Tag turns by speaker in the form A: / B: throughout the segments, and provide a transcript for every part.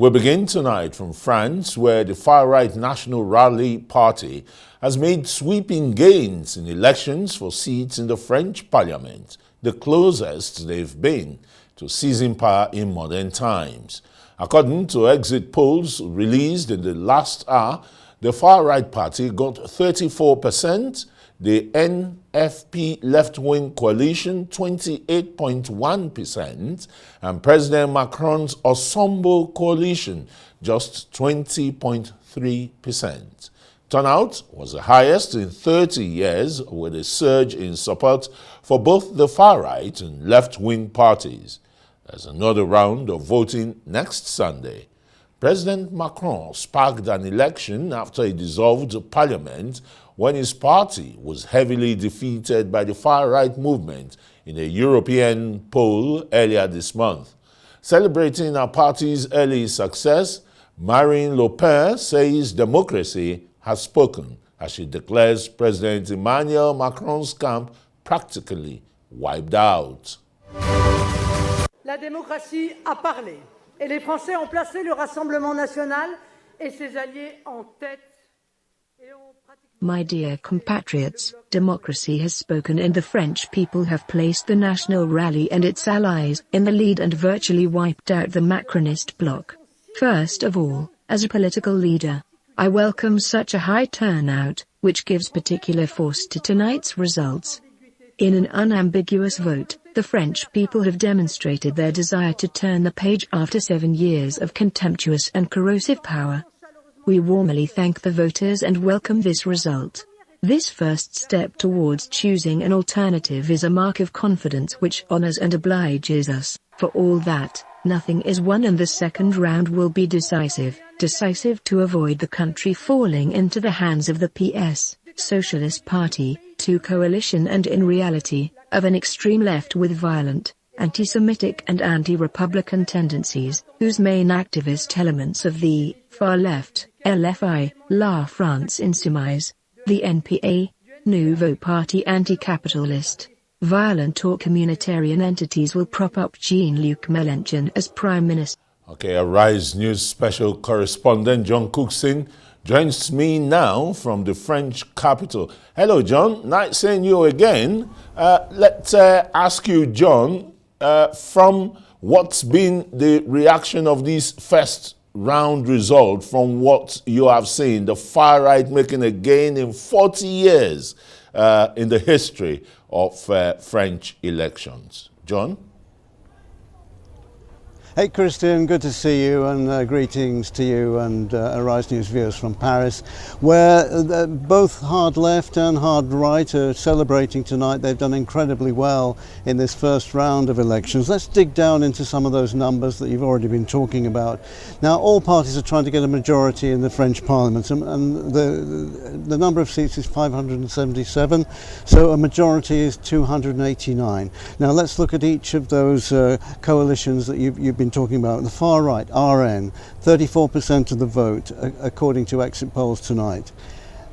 A: We begin tonight from France, where the far-right National Rally Party has made sweeping gains in elections for seats in the French parliament, the closest they've been to seizing power in modern times. According to exit polls released in the last hour, the far-right party got 34%, the NFP left-wing coalition 28.1%, and President Macron's Ensemble coalition just 20.3%. Turnout was the highest in 30 years, with a surge in support for both the far-right and left-wing parties. There's another round of voting next Sunday. President Macron sparked an election after he dissolved parliament when his party was heavily defeated by the far-right movement in a European poll earlier this month. Celebrating our party's early success, Marine Le Pen says democracy has spoken as she declares President Emmanuel Macron's camp practically wiped out.
B: La démocratie a parlé et les Français ont placé le Rassemblement national et ses alliés en tête.
C: My dear compatriots, democracy has spoken and the French people have placed the National Rally and its allies in the lead and virtually wiped out the Macronist bloc. First of all, as a political leader, I welcome such a high turnout, which gives particular force to tonight's results. In an unambiguous vote, the French people have demonstrated their desire to turn the page after 7 years of contemptuous and corrosive power. We warmly thank the voters and welcome this result. This first step towards choosing an alternative is a mark of confidence which honors and obliges us. For all that, nothing is won and the second round will be decisive to avoid the country falling into the hands of the PS, Socialist Party, to coalition and in reality, of an extreme left with violent, anti-Semitic and anti-Republican tendencies, whose main activist elements of the far left, LFI, La France Insoumise, the NPA, Nouveau Parti anti-capitalist, violent or communitarian entities will prop up Jean-Luc Mélenchon as Prime Minister.
A: Okay, Arise News special correspondent John Cookson joins me now from the French capital. Hello, John. Nice seeing you again. Let's ask you, John, from what's been the reaction of this first round result from what you have seen, the far right making a gain in 40 years in the history of French elections. John?
D: Hey Christian, good to see you, and greetings to you and Arise News viewers from Paris, where both hard left and hard right are celebrating tonight. They've done incredibly well in this first round of elections. Let's dig down into some of those numbers that you've already been talking about. Now, all parties are trying to get a majority in the French Parliament, and the number of seats is 577, so a majority is 289. Now, let's look at each of those coalitions that you've been talking about. The far right, RN, 34% of the vote according to exit polls tonight.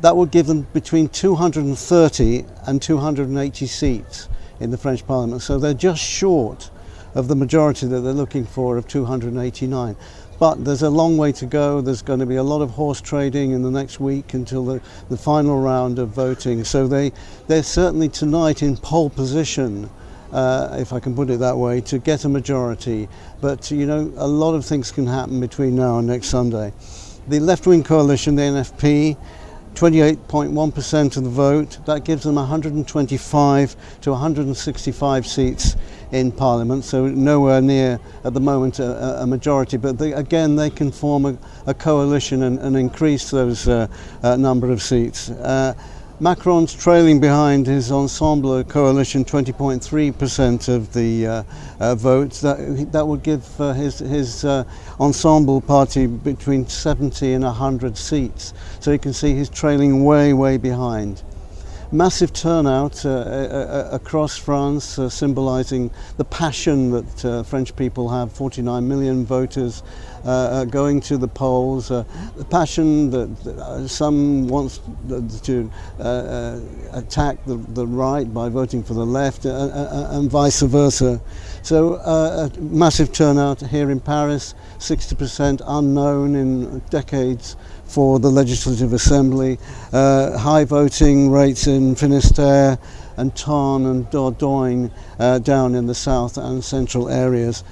D: That would give them between 230 and 280 seats in the French Parliament, so they're just short of the majority that they're looking for of 289. But there's a long way to go. There's going to be a lot of horse trading in the next week until the final round of voting, so they're certainly tonight in pole position, if I can put it that way, to get a majority. But you know, a lot of things can happen between now and next Sunday. The left-wing coalition, the NFP, 28.1% of the vote. That gives them 125 to 165 seats in Parliament, so nowhere near at the moment a majority, but again they can form a coalition and increase those number of seats. Macron's trailing behind his Ensemble coalition 20.3% of the votes. That would give his Ensemble party between 70 and 100 seats. So you can see he's trailing way behind. Massive turnout across France, symbolising the passion that French people have. 49 million voters going to the polls. The passion that some wants to attack the right by voting for the left, and vice versa. So a massive turnout here in Paris, 60% unknown in decades for the Legislative Assembly, high voting rates in Finistère and Tarn and Dordogne down in the south and central areas.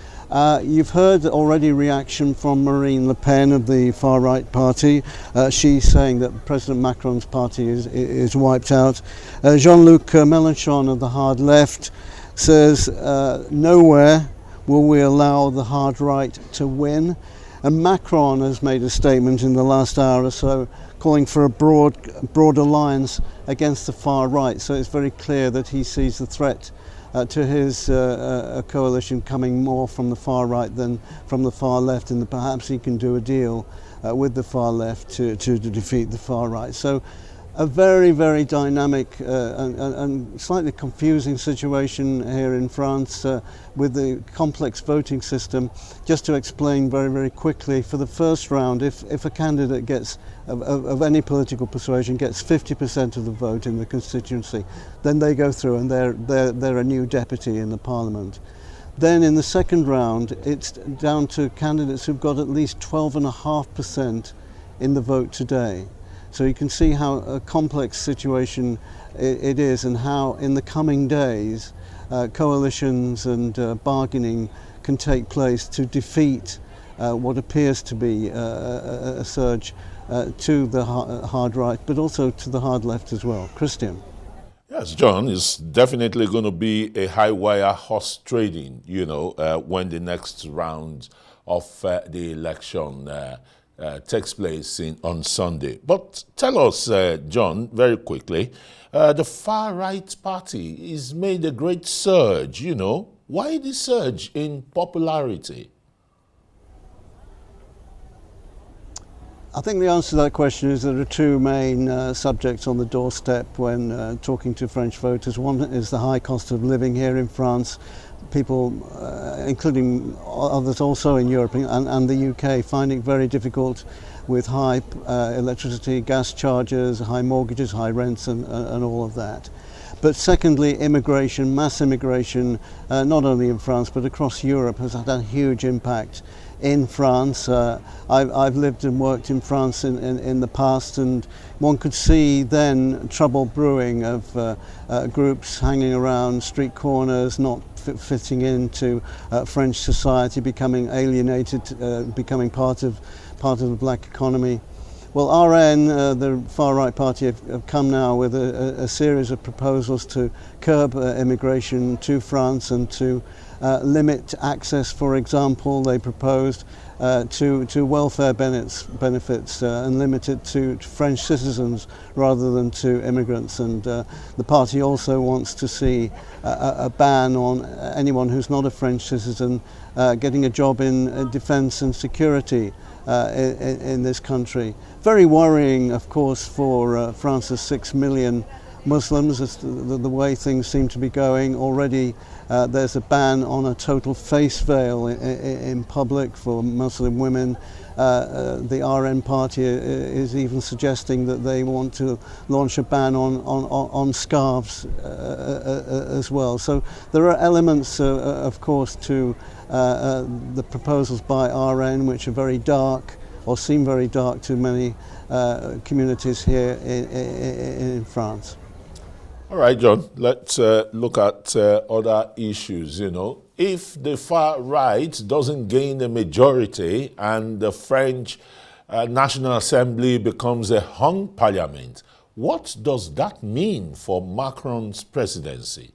D: You've heard already reaction from Marine Le Pen of the far-right party. She's saying that President Macron's party is wiped out. Jean-Luc Mélenchon of the hard left says nowhere will we allow the hard right to win. And Macron has made a statement in the last hour or so calling for a broad alliance against the far right. So it's very clear that he sees the threat to his coalition coming more from the far right than from the far left, and perhaps he can do a deal with the far left to defeat the far right. So a very, very dynamic and slightly confusing situation here in France with the complex voting system. Just to explain very, very quickly, for the first round, if a candidate gets of any political persuasion gets 50% of the vote in the constituency, then they go through and they're a new deputy in the parliament. Then in the second round, it's down to candidates who've got at least 12.5% in the vote today. So you can see how a complex situation it is, and how in the coming days coalitions and bargaining can take place to defeat what appears to be a surge to the hard right, but also to the hard left as well. Christian.
A: Yes, John, it's definitely going to be a high-wire horse trading, when the next round of the election takes place on Sunday. But tell us, John, very quickly, the far-right party has made a great surge, Why the surge in popularity?
D: I think the answer to that question is there are two main subjects on the doorstep when talking to French voters. One is the high cost of living here in France. People, including others also in Europe and the UK, find it very difficult with high electricity, gas charges, high mortgages, high rents and all of that. But secondly, immigration, mass immigration, not only in France but across Europe, has had a huge impact in France. I've lived and worked in France in the past, and one could see then trouble brewing of groups hanging around street corners, not fitting into French society, becoming alienated, becoming part of the black economy. Well, RN, the far-right party, have come now with a series of proposals to curb immigration to France and to limit access. For example, they proposed to welfare benefits and limit it to French citizens rather than to immigrants. And the party also wants to see a ban on anyone who's not a French citizen getting a job in defence and security in this country. Very worrying, of course, for France's 6 million Muslims, as the way things seem to be going. Already there's a ban on a total face veil in public for Muslim women. The RN party is even suggesting that they want to launch a ban on scarves as well. So there are elements, of course, to the proposals by RN which are very dark, or seem very dark to many communities here in France.
A: All right, John, let's look at other issues, If the far right doesn't gain a majority and the French National Assembly becomes a hung parliament, what does that mean for Macron's presidency?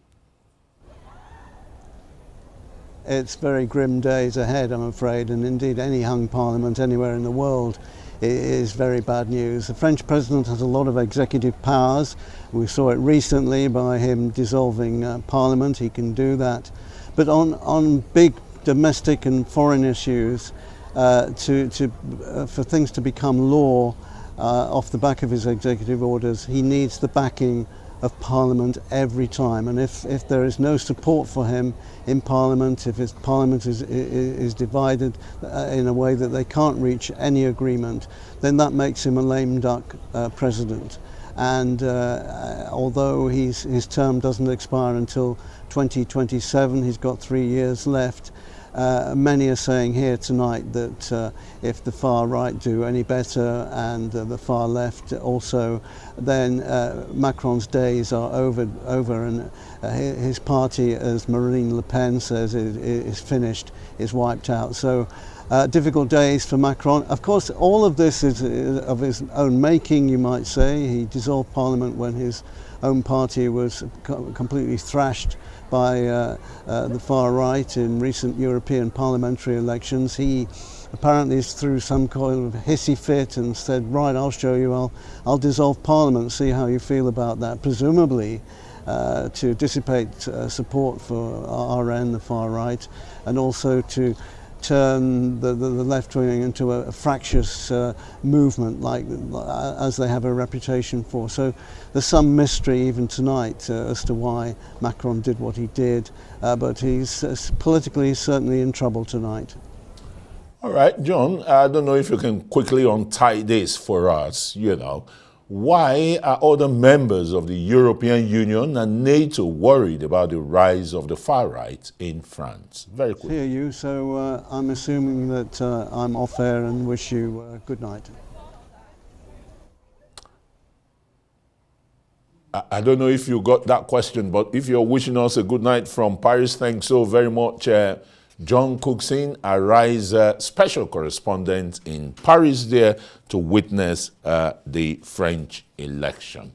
D: It's very grim days ahead, I'm afraid, and indeed any hung parliament anywhere in the world is very bad news. The French president has a lot of executive powers. We saw it recently by him dissolving parliament. He can do that. But on big domestic and foreign issues, for things to become law off the back of his executive orders, he needs the backing of Parliament every time. And if there is no support for him in Parliament, if his Parliament is divided in a way that they can't reach any agreement, then that makes him a lame duck president. And although his term doesn't expire until 2027, he's got 3 years left. Many are saying here tonight that if the far right do any better and the far left also, then Macron's days are over, and his party, as Marine Le Pen says, is finished, is wiped out. So difficult days for Macron. Of course, all of this is of his own making, you might say. He dissolved Parliament when his own party was completely thrashed by the far right in recent European parliamentary elections. He apparently threw some kind of hissy fit and said, right, I'll show you, I'll dissolve Parliament, see how you feel about that, presumably to dissipate support for RN, the far right, and also to turn the left wing into a fractious movement, like as they have a reputation for. So there's some mystery even tonight as to why Macron did what he did, but he's politically certainly in trouble tonight.
A: All right, John, I don't know if you can quickly untie this for us, Why are other members of the European Union and NATO worried about the rise of the far right in France? Very quickly.
D: Hear you, so I'm assuming that I'm off air and wish you good night.
A: I don't know if you got that question, but if you're wishing us a good night from Paris, thanks so very much. John Cookson, Arise special correspondent in Paris there to witness the French election.